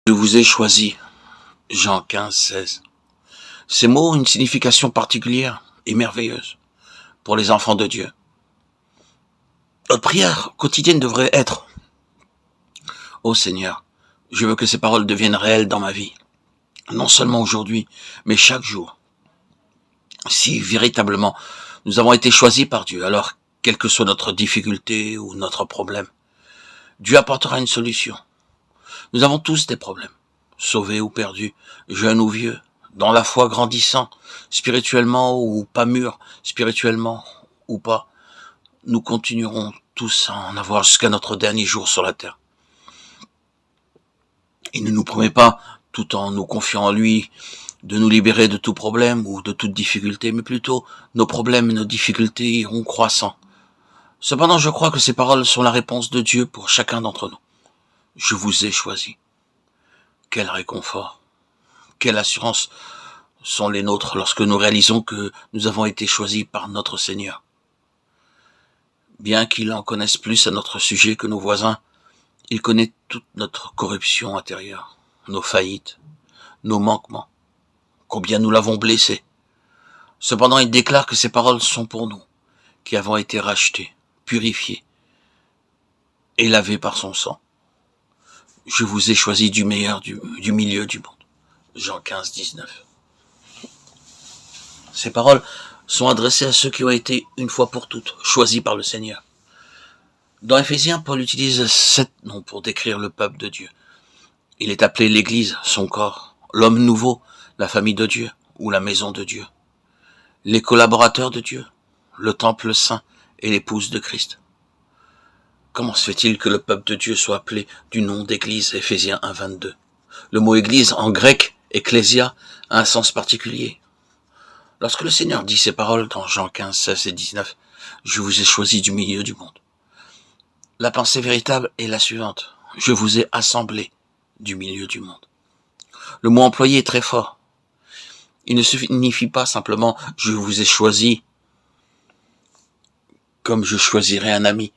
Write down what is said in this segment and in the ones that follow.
Je vous ai choisi. Jean 15, 16. Ces mots ont une signification particulière et merveilleuse pour les enfants de Dieu. Notre prière quotidienne devrait être: ô Seigneur, je veux que ces paroles deviennent réelles dans ma vie, non seulement aujourd'hui, mais chaque jour. Si véritablement nous avons été choisis par Dieu, alors quelle que soit notre difficulté ou notre problème, Dieu apportera une solution. Nous avons tous des problèmes, sauvés ou perdus, jeunes ou vieux, dans la foi grandissant, spirituellement ou pas mûrs, spirituellement ou pas. Nous continuerons tous à en avoir jusqu'à notre dernier jour sur la terre. Il ne nous promet pas, tout en nous confiant en lui, de nous libérer de tout problème ou de toute difficulté, mais plutôt nos problèmes et nos difficultés iront croissant. Cependant, je crois que ces paroles sont la réponse de Dieu pour chacun d'entre nous. Je vous ai choisi. Quel réconfort, quelle assurance sont les nôtres lorsque nous réalisons que nous avons été choisis par notre Seigneur. Bien qu'il en connaisse plus à notre sujet que nos voisins, il connaît toute notre corruption intérieure, nos faillites, nos manquements, combien nous l'avons blessé. Cependant, il déclare que ces paroles sont pour nous, qui avons été rachetés, purifiés et lavés par son sang. Je vous ai choisi du meilleur du milieu du monde. Jean 15, 19. Ces paroles sont adressées à ceux qui ont été, une fois pour toutes, choisis par le Seigneur. Dans Éphésiens, Paul utilise 7 noms pour décrire le peuple de Dieu. Il est appelé l'Église, son corps, l'homme nouveau, la famille de Dieu ou la maison de Dieu, les collaborateurs de Dieu, le temple saint et l'épouse de Christ. Comment se fait-il que le peuple de Dieu soit appelé du nom d'Église, Éphésiens 1, 22? Le mot Église, en grec, ecclésia, a un sens particulier. Lorsque le Seigneur dit ces paroles dans Jean 15, 16 et 19, « Je vous ai choisi du milieu du monde », la pensée véritable est la suivante: je vous ai assemblé du milieu du monde. Le mot employé est très fort. Il ne signifie pas simplement je vous ai choisi comme je choisirais un ami.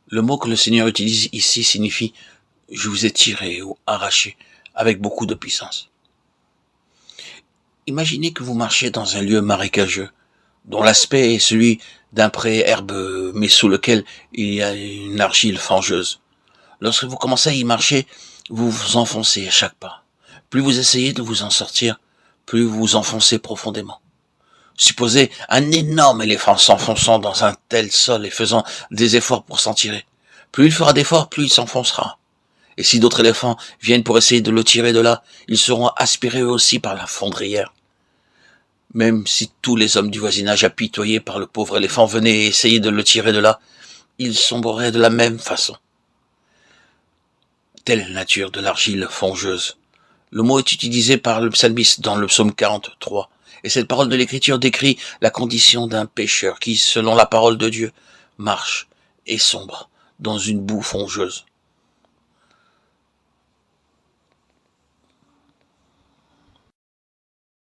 Le mot que le Seigneur utilise ici signifie je vous ai tiré ou arraché avec beaucoup de puissance. Imaginez que vous marchez dans un lieu marécageux, dont l'aspect est celui d'un pré herbeux, mais sous lequel il y a une argile fangeuse. Lorsque vous commencez à y marcher, vous vous enfoncez à chaque pas. Plus vous essayez de vous en sortir, plus vous vous enfoncez profondément. Supposez un énorme éléphant s'enfonçant dans un tel sol et faisant des efforts pour s'en tirer. Plus il fera d'efforts, plus il s'enfoncera. Et si d'autres éléphants viennent pour essayer de le tirer de là, ils seront aspirés eux aussi par la fondrière. Même si tous les hommes du voisinage apitoyés par le pauvre éléphant venaient essayer de le tirer de là, ils sombrerait de la même façon. Telle est la nature de l'argile fangeuse. Le mot est utilisé par le psalmiste dans le psaume 43, et cette parole de l'Écriture décrit la condition d'un pécheur qui, selon la parole de Dieu, marche et sombre dans une boue fangeuse.